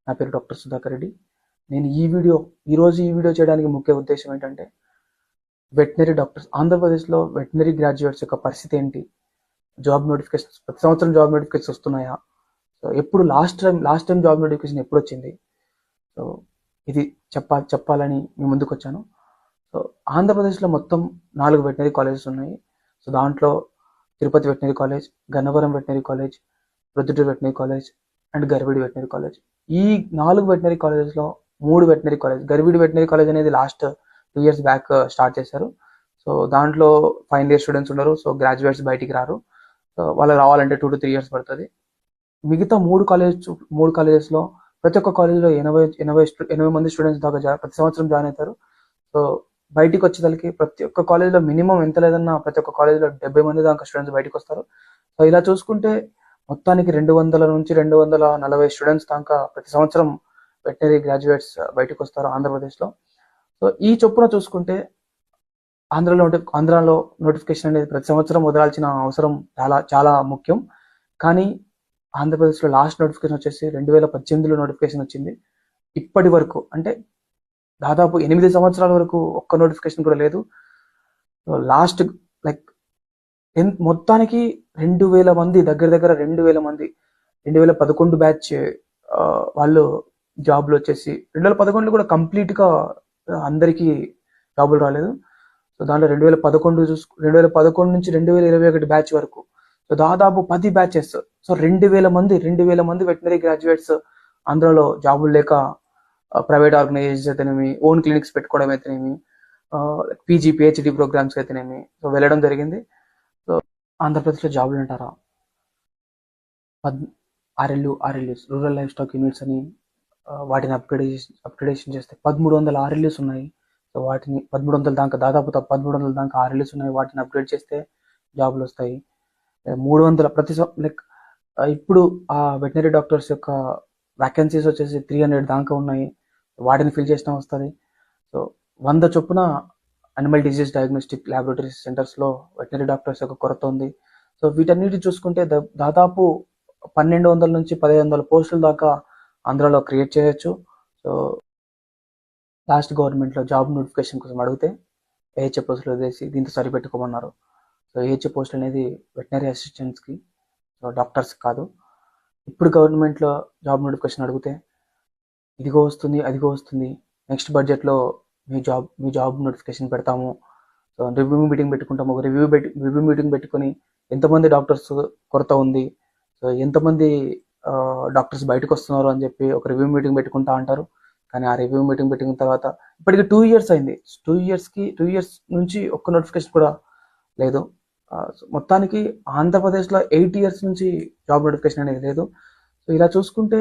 నా పేరు డాక్టర్ సుధాకర్ రెడ్డి. నేను ఈరోజు ఈ వీడియో చేయడానికి ముఖ్య ఉద్దేశం ఏంటంటే, వెటనరీ డాక్టర్స్ ఆంధ్రప్రదేశ్లో వెటనరీ గ్రాడ్యుయేట్స్ యొక్క పరిస్థితి ఏంటి, జాబ్ నోటిఫికేషన్స్ ప్రతి సంవత్సరం జాబ్ నోటిఫికేషన్స్ వస్తున్నాయా, సో ఎప్పుడు లాస్ట్ టైం జాబ్ నోటిఫికేషన్ ఎప్పుడు వచ్చింది, సో ఇది చెప్పాలని మీ ముందుకు వచ్చాను. సో ఆంధ్రప్రదేశ్లో మొత్తం 4 వెటనరీ కాలేజెస్ ఉన్నాయి. సో దాంట్లో Tirupati veterinary college, Gannavaram veterinary college, Proddatur veterinary college and Garividi veterinary college. ఈ 4 వెటనరీ కాలేజెస్లో 3 veterinary college, Garividi veterinary college అనేది లాస్ట్ 2 years బ్యాక్ స్టార్ట్ చేశారు. సో దాంట్లో ఫైనల్ ఇయర్ స్టూడెంట్స్ ఉన్నారు. సో గ్రాడ్యుయేట్స్ బయటికి రారు. సో వాళ్ళు రావాలంటే 2 to 3 years పడుతుంది. మిగతా 3 కాలేజెస్లో ప్రతి ఒక్క కాలేజ్లో 80 మంది స్టూడెంట్స్ దాకా ప్రతి సంవత్సరం జాయిన్ అవుతారు. సో బయటికి వచ్చేదానికి ప్రతి ఒక్క కాలేజ్లో మినిమం ఎంత లేదన్నా ప్రతి ఒక్క కాలేజ్లో 70 మంది దాకా స్టూడెంట్స్ బయటకు వస్తారు. సో ఇలా చూసుకుంటే మొత్తానికి 200 నుంచి 240 స్టూడెంట్స్ దాకా ప్రతి సంవత్సరం వెటనరీ గ్రాడ్యుయేట్స్ బయటకు వస్తారు ఆంధ్రప్రదేశ్లో. సో ఈ చొప్పున చూసుకుంటే ఆంధ్రాలో నోటిఫికేషన్ అనేది ప్రతి సంవత్సరం వదలాల్సిన అవసరం చాలా ముఖ్యం. కానీ ఆంధ్రప్రదేశ్లో లాస్ట్ నోటిఫికేషన్ వచ్చేసి 2018లో నోటిఫికేషన్ వచ్చింది. ఇప్పటి వరకు అంటే దాదాపు 8 సంవత్సరాల వరకు ఒక్క నోటిఫికేషన్ కూడా లేదు. లాస్ట్ మొత్తానికి 2000 మంది దగ్గర 2000 మంది 2011 బ్యాచ్ వాళ్ళు జాబ్లు వచ్చేసి 2011లో కూడా కంప్లీట్గా అందరికీ జాబులు రాలేదు. సో దాంట్లో 2011 నుంచి 2021 బ్యాచ్ వరకు సో దాదాపు 10 బ్యాచెస్. సో 2000 మంది వెటనరీ గ్రాడ్యుయేట్స్ ఆంధ్రాలో జాబులు లేక ప్రైవేట్ ఆర్గనైజేషన్స్ అయితేనేమి, ఓన్ క్లినిక్స్ పెట్టుకోవడం అయితేనేమి, పీజీ పిహెచ్డి ప్రోగ్రామ్స్ అయితేనేమి సో వెళ్ళడం జరిగింది. సో ఆంధ్రప్రదేశ్లో జాబులు అంటారా, ఆర్ఎల్యూస్ రూరల్ లైఫ్ స్టాక్ యూనిట్స్ అని వాటిని అప్గ్రేడేషన్ చేస్తే 1300 ఆర్ఎల్యూస్ ఉన్నాయి. సో వాటిని 1300 దాకా దాదాపు 1300 దాకా ఆర్ఎల్యూస్ ఉన్నాయి. వాటిని అప్గ్రేడ్ చేస్తే జాబులు వస్తాయి. 300 ఇప్పుడు ఆ వెటనరీ డాక్టర్స్ యొక్క వ్యాకెన్సీస్ వచ్చేసి 300 దాకా ఉన్నాయి. వాటిని ఫిల్ చేసినా వస్తుంది. సో 100 చొప్పున అనిమల్ డిజీజ్ డయాగ్నోస్టిక్ ల్యాబొరేటరీ సెంటర్స్లో వెటనరీ డాక్టర్స్ యొక్క కొరత ఉంది. సో వీటన్నిటి చూసుకుంటే దాదాపు 1200 నుంచి 1500 పోస్టుల దాకా ఆంధ్రాలో క్రియేట్ చేయొచ్చు. సో లాస్ట్ గవర్నమెంట్లో జాబ్ నోటిఫికేషన్ కోసం అడిగితే ఏహెచ్ఏ పోస్టులు వదిలేసి దీంతో సరిపెట్టుకోమన్నారు. సో ఏహెచ్ఏ పోస్ట్ అనేది వెటనరీ అసిస్టెంట్స్కి, సో డాక్టర్స్ కాదు. ఇప్పుడు గవర్నమెంట్లో జాబ్ నోటిఫికేషన్ అడిగితే ఇదిగో వస్తుంది, అదిగో వస్తుంది, నెక్స్ట్ బడ్జెట్లో మీ జాబ్ నోటిఫికేషన్ పెడతాము, సో రివ్యూ మీటింగ్ పెట్టుకుంటాము. ఒక రివ్యూ మీటింగ్ పెట్టుకొని ఎంతమంది డాక్టర్స్ కొరత ఉంది, సో ఎంతమంది డాక్టర్స్ బయటకు వస్తున్నారు అని చెప్పి ఒక రివ్యూ మీటింగ్ పెట్టుకుంటా అంటారు. కానీ ఆ రివ్యూ మీటింగ్ పెట్టిన తర్వాత ఇప్పటికి 2 years అయింది. 2 years నుంచి ఒక్క నోటిఫికేషన్ కూడా లేదు. మొత్తానికి ఆంధ్రప్రదేశ్లో 8 years నుంచి జాబ్ నోటిఫికేషన్ అనేది లేదు. సో ఇలా చూసుకుంటే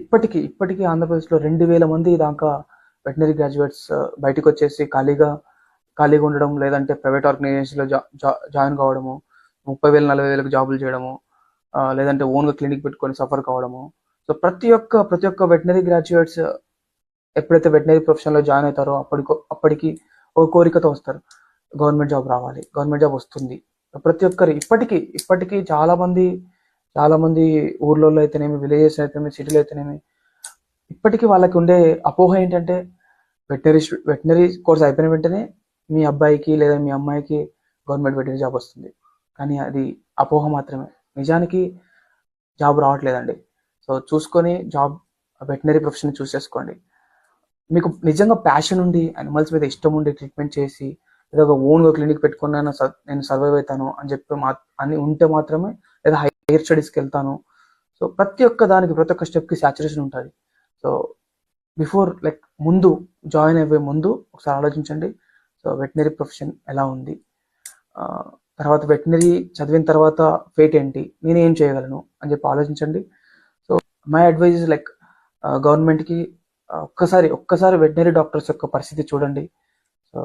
ఇప్పటికీ ఆంధ్రప్రదేశ్లో 2000 మంది దాకా వెటనరీ గ్రాడ్యుయేట్స్ బయటకు వచ్చేసి ఖాళీగా ఉండడం, లేదంటే ప్రైవేట్ ఆర్గనైజేషన్లో జాయిన్ కావడము, 30,000 40,000 జాబులు చేయడము, లేదంటే ఓన్గా క్లినిక్ పెట్టుకొని సఫర్ కావడము. సో ప్రతి ఒక్క వెటనరీ గ్రాడ్యుయేట్స్ ఎప్పుడైతే వెటనరీ ప్రొఫెషన్లో జాయిన్ అవుతారో అప్పటికి ఒక కోరికతో వస్తారు, గవర్నమెంట్ జాబ్ రావాలి, గవర్నమెంట్ జాబ్ వస్తుంది. ప్రతి ఒక్కరు ఇప్పటికీ చాలా మంది ఊర్లలో అయితేనేమి, విలేజెస్ అయితేనేమి, సిటీలో అయితేనేమి ఇప్పటికీ వాళ్ళకి ఉండే అపోహ ఏంటంటే వెటనరీ కోర్స్ అయిపోయిన వెంటనే మీ అబ్బాయికి లేదా మీ అమ్మాయికి గవర్నమెంట్ వెటనరీ జాబ్ వస్తుంది. కానీ అది అపోహ మాత్రమే. నిజానికి జాబ్ రావట్లేదండి. సో చూసుకొని వెటనరీ ప్రొఫెషన్ చూస్ చేసుకోండి. మీకు నిజంగా ప్యాషన్ ఉండి, అనిమల్స్ మీద ఇష్టం ఉండి ట్రీట్మెంట్ చేసి లేదా ఒక ఓన్గా క్లినిక్ పెట్టుకున్నా నేను సర్వైవ్ అవుతాను అని చెప్పి అని ఉంటే మాత్రమే, లేదా హైయర్ స్టడీస్కి వెళ్తాను. సో ప్రతి ఒక్క స్టెప్కి సాచురేషన్ ఉంటుంది. సో బిఫోర్ జాయిన్ అయ్యే ముందు ఒకసారి ఆలోచించండి. సో వెటనరీ ప్రొఫెషన్ ఎలా ఉంది, తర్వాత వెటనరీ చదివిన తర్వాత ఫేట్ ఏంటి, నేను ఏం చేయగలను అని చెప్పి ఆలోచించండి. సో మై అడ్వైజ్ ఇస్ గవర్నమెంట్కి ఒక్కసారి వెటనరీ డాక్టర్స్ యొక్క పరిస్థితి చూడండి. సో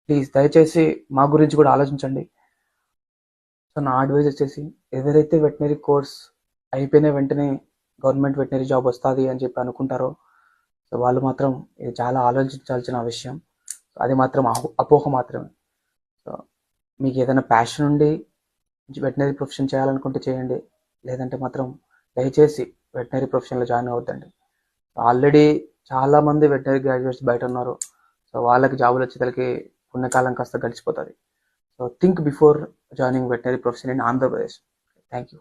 ప్లీజ్ దయచేసి మా గురించి కూడా ఆలోచించండి. సో నా అడ్వైజ్ వచ్చేసి, ఎవరైతే వెటనరీ కోర్స్ అయిపోయిన వెంటనే గవర్నమెంట్ వెటనరీ జాబ్ వస్తుంది అని చెప్పి అనుకుంటారో, సో వాళ్ళు మాత్రం ఇది చాలా ఆలోచించాల్సిన విషయం. అది మాత్రం అపోహ మాత్రమే. సో మీకు ఏదైనా ప్యాషన్ ఉండి వెటనరీ ప్రొఫెషన్ చేయాలనుకుంటే చేయండి, లేదంటే మాత్రం దయచేసి వెటనరీ ప్రొఫెషన్లో జాయిన్ అవ్వద్దండి. ఆల్రెడీ చాలా మంది వెటనరీ గ్రాడ్యుయేట్స్ బయట ఉన్నారు. సో వాళ్ళకి జాబులు వచ్చేసరికి పుణ్యకాలం కాస్త గడిచిపోతుంది. So think before joining veterinary profession in Andhra Pradesh. Thank you.